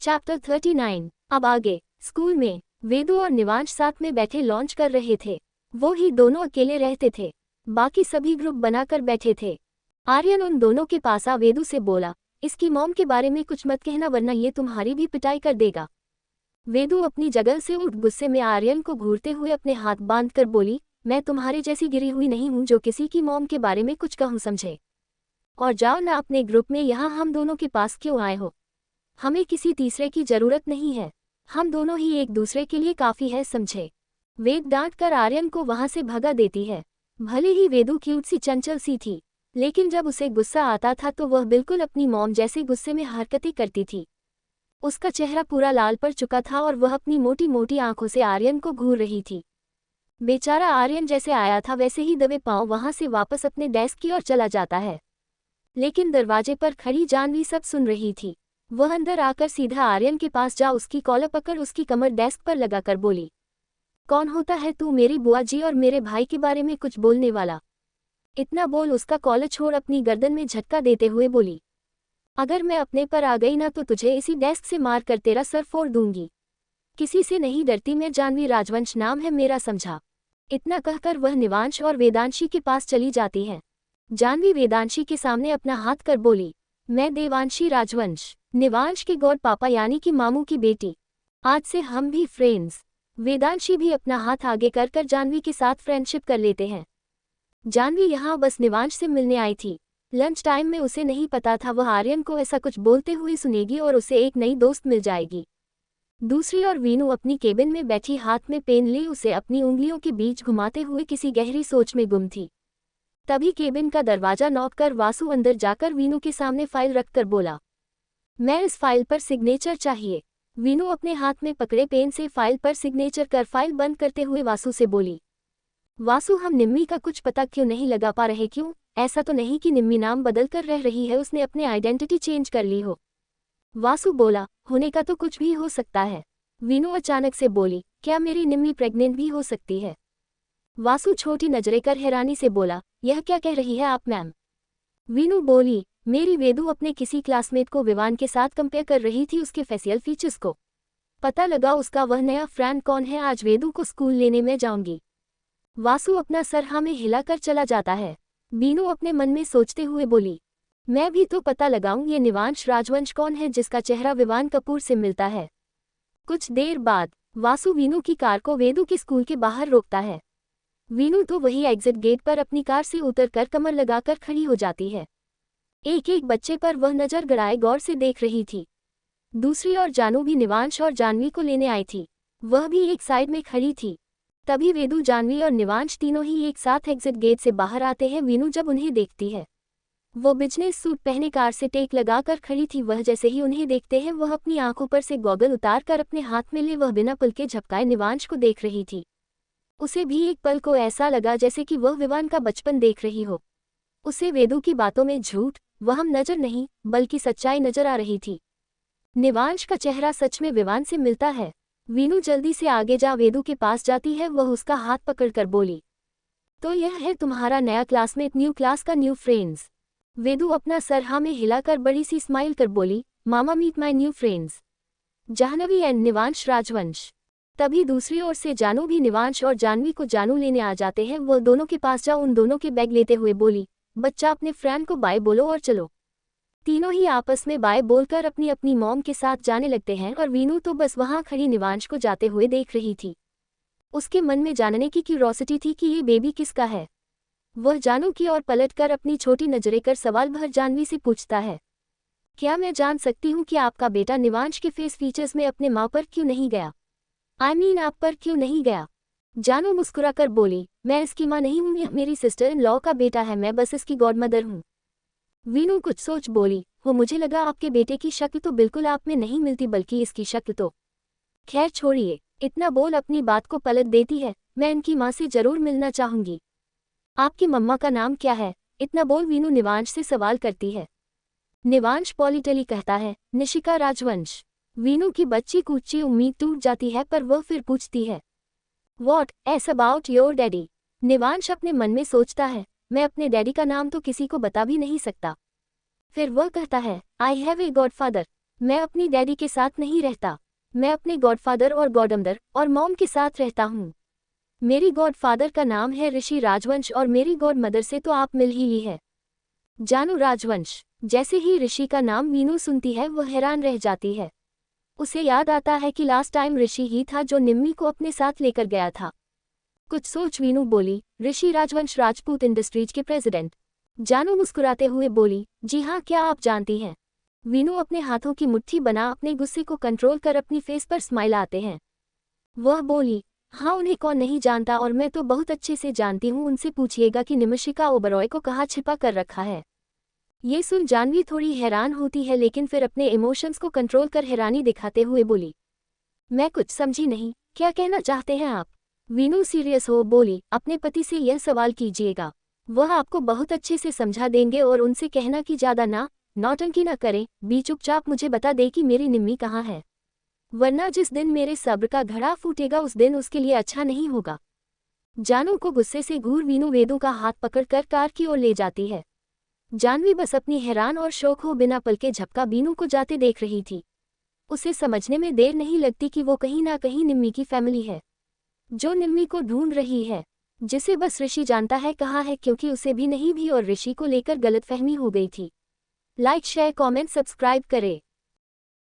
Chapter 39। अब आगे। School में वेदु और निवांश साथ में बैठे लॉन्च कर रहे थे। वो ही दोनों अकेले रहते थे, बाकी सभी ग्रुप बनाकर बैठे थे। आर्यन उन दोनों के पास आ वेदु से बोला, इसकी मॉम के बारे में कुछ मत कहना वरना ये तुम्हारी भी पिटाई कर देगा। वेदु अपनी जगह से उठ गुस्से में आर्यन को घूरते हुए अपने हाथ बांधकर बोली, मैं तुम्हारे जैसी गिरी हुई नहीं हूँ जो किसी की मॉम के बारे में कुछ कहूँ समझे। और जाओ ना अपने ग्रुप में, यहाँ हम दोनों के पास क्यों आए हो? हमें किसी तीसरे की जरूरत नहीं है, हम दोनों ही एक दूसरे के लिए काफी है समझे। वेद डांट कर आर्यन को वहां से भगा देती है। भले ही वेदु क्यूट सी चंचल सी थी, लेकिन जब उसे गुस्सा आता था तो वह बिल्कुल अपनी मॉम जैसे गुस्से में हरकतें करती थी। उसका चेहरा पूरा लाल पड़ चुका था और वह अपनी मोटी मोटी आंखों से आर्यन को घूर रही थी। बेचारा आर्यन जैसे आया था वैसे ही दबे पांव वहां से वापस अपने डेस्क की ओर चला जाता है। लेकिन दरवाजे पर खड़ी जानवी सब सुन रही थी। वह अंदर आकर सीधा आर्यन के पास जा उसकी कॉलर पकड़ उसकी कमर डेस्क पर लगाकर बोली, कौन होता है तू मेरी बुआ जी और मेरे भाई के बारे में कुछ बोलने वाला? इतना बोल उसका कॉलर छोड़ अपनी गर्दन में झटका देते हुए बोली, अगर मैं अपने पर आ गई ना तो तुझे इसी डेस्क से मार कर तेरा सर फोड़ दूंगी। किसी से नहीं डरती मैं, जानवी राजवंश नाम है मेरा समझा। इतना कहकर वह निवांश और वेदांशी के पास चली जाती है। जानवी वेदांशी के सामने अपना हाथ कर बोली, मैं देवांशी राजवंश, निवांश के गॉड पापा यानी कि मामू की बेटी। आज से हम भी फ्रेंड्स। वेदांशी भी अपना हाथ आगे कर जानवी के साथ फ्रेंडशिप कर लेते हैं। जानवी यहाँ बस निवांश से मिलने आई थी। लंच टाइम में उसे नहीं पता था वह आर्यन को ऐसा कुछ बोलते हुए सुनेगी और उसे एक नई दोस्त मिल जाएगी। दूसरी ओर वीनू अपनी केबिन में बैठी हाथ में पेन लिए उसे अपनी उंगलियों के बीच घुमाते हुए किसी गहरी सोच में गुम थी। तभी केबिन का दरवाजा नॉक कर वासु अंदर जाकर वीनू के सामने फाइल रखकर बोला, मैं इस फाइल पर सिग्नेचर चाहिए। वीनू अपने हाथ में पकड़े पेन से फाइल पर सिग्नेचर कर फाइल बंद करते हुए वासु से बोली, वासु हम निम्मी का कुछ पता क्यों नहीं लगा पा रहे? क्यों? ऐसा तो नहीं कि निम्मी नाम बदल कर रह रही है, उसने अपने आइडेंटिटी चेंज कर ली हो? वासु बोला, होने का तो कुछ भी हो सकता है। वीनू अचानक से बोली, क्या मेरी निम्मी प्रेग्नेंट भी हो सकती है? वासु छोटी नजरें कर हैरानी से बोला, यह क्या कह रही है आप मैम? वीनू बोली, मेरी वेदु अपने किसी क्लासमेट को विवान के साथ कंपेयर कर रही थी, उसके फेशियल फीचर्स को। पता लगा उसका वह नया फ्रेंड कौन है। आज वेदु को स्कूल लेने में जाऊंगी। वासु अपना सर हाँ में हिलाकर चला जाता है। वीनू अपने मन में सोचते हुए बोली, मैं भी तो पता लगाऊं ये निवांश राजवंश कौन है जिसका चेहरा विवान कपूर से मिलता है। कुछ देर बाद वासु वीनू की कार को वेदु के स्कूल के बाहर रोकता है। वीनू तो वही एग्जिट गेट पर अपनी कार से उतरकर कमर लगाकर खड़ी हो जाती है। एक एक बच्चे पर वह नजर गड़ाए गौर से देख रही थी। दूसरी ओर जानू भी निवांश और जानवी को लेने आई थी। वह भी एक साइड में खड़ी थी। तभी वेदु, जानवी और निवांश तीनों ही एक साथ एग्जिट गेट से बाहर आते हैं। वीनू जब उन्हें देखती है, वो बिजनेस सूट पहने कार से टेक लगाकर खड़ी थी। वह जैसे ही उन्हें देखते हैं वह अपनी आंखों पर से गॉगल उतार कर अपने हाथ में ले वह बिना पल के झपकाए निवांश को देख रही थी। उसे भी एक पल को ऐसा लगा जैसे कि वह विवान का बचपन देख रही हो। उसे वेदु की बातों में झूठ, वहम नजर नहीं बल्कि सच्चाई नजर आ रही थी। निवांश का चेहरा सच में विवान से मिलता है। वीनू जल्दी से आगे जा वेदु के पास जाती है। वह उसका हाथ पकड़कर बोली, तो यह है तुम्हारा नया क्लासमेट, न्यू क्लास का न्यू फ्रेंड्स। वेदु अपना सर हाँ में हिलाकर बड़ी सी स्माइल कर बोली, मामा meet my new friends, Jahnavi and Nivansh Rajvansh. तभी दूसरी ओर से जानू भी निवांश और जानवी को जानू लेने आ जाते हैं। वह दोनों के पास जा उन दोनों के बैग लेते हुए बोली, बच्चा अपने फ्रेंड को बाय बोलो और चलो। तीनों ही आपस में बाय बोलकर अपनी अपनी मॉम के साथ जाने लगते हैं और वीनू तो बस वहां खड़ी निवांश को जाते हुए देख रही थी। उसके मन में जानने की क्यूरोसिटी थी कि ये बेबी किसका है। वह जानू की ओर पलटकर अपनी छोटी नजरें कर सवाल भर जानवी से पूछता है, क्या मैं जान सकती हूँ कि आपका बेटा निवांश के फेस फीचर्स में अपने माँ पर क्यों नहीं गया? आई मीन आप पर क्यों नहीं गया? जानू मुस्कुराकर बोली, मैं इसकी माँ नहीं हूँ, मेरी सिस्टर इन लॉ का बेटा है, मैं बस इसकी गॉड मदर हूँ। वीनू कुछ सोच बोली, वो मुझे लगा आपके बेटे की शक्ल तो बिल्कुल आप में नहीं मिलती बल्कि इसकी शक्ल तो। खैर छोड़िए। इतना बोल अपनी बात को पलट देती है, मैं इनकी माँ से जरूर मिलना चाहूंगी। आपकी मम्मा का नाम क्या है? इतना बोल वीनू निवांश से सवाल करती है। निवांश पॉलिटली कहता है, निशिका राजवंश। वीनू की बच्ची कूची उम्मीद टूट जाती है पर वह फिर पूछती है, what's about your daddy? Nivansh अपने मन में सोचता है, मैं अपने डैडी का नाम तो किसी को बता भी नहीं सकता। फिर वह कहता है, आई हैव ए गॉडफादर। मैं अपनी डैडी के साथ नहीं रहता। मैं अपने गॉडफादर और गॉडमदर और मॉम के साथ रहता हूँ। मेरी गॉडफादर का नाम है ऋषि राजवंश और मेरी गॉडमदर से तो आप मिल ही ली है, जानू राजवंश। जैसे ही ऋषि का नाम मीनू सुनती है वो हैरान रह जाती है। उसे याद आता है कि लास्ट टाइम ऋषि ही था जो निम्मी को अपने साथ लेकर गया था। कुछ सोच वीनू बोली, ऋषि राजवंश राजपूत इंडस्ट्रीज के प्रेसिडेंट। जानू मुस्कुराते हुए बोली, जी हाँ, क्या आप जानती हैं। वीनू अपने हाथों की मुट्ठी बना अपने गुस्से को कंट्रोल कर अपनी फेस पर स्माइल आते हैं। वह बोली, हाँ, उन्हें कौन नहीं जानता और मैं तो बहुत अच्छे से जानती हूँ। उनसे पूछिएगा कि निमिषिका ओबरॉय को कहाँ छिपा कर रखा है। ये सुन जानवी थोड़ी हैरान होती है लेकिन फिर अपने इमोशंस को कंट्रोल कर हैरानी दिखाते हुए बोली, मैं कुछ समझी नहीं, क्या कहना चाहते हैं आप। वीनू सीरियस हो बोली, अपने पति से यह सवाल कीजिएगा, वह आपको बहुत अच्छे से समझा देंगे और उनसे कहना कि ज़्यादा नौटंकी ना करें, भी चुपचाप मुझे बता दे कि मेरी निम्मी कहाँ है, वरना जिस दिन मेरे सब्र का घड़ा फूटेगा उस दिन उसके लिए अच्छा नहीं होगा। जानू को गुस्से से घूर वीनू वेदू का हाथ पकड़कर कार की ओर ले जाती है। जानवी बस अपनी हैरान और शौक हो बिना पल के झपका बीनू को जाते देख रही थी। उसे समझने में देर नहीं लगती कि वो कहीं ना कहीं निम्मी की फैमिली है, जो निम्मी को ढूंढ रही है, जिसे बस ऋषि जानता है कहाँ है, क्योंकि उसे भी नहीं भी और ऋषि को लेकर गलतफहमी हो गई थी। लाइक, शेयर, कमेंट, सब्सक्राइब करें।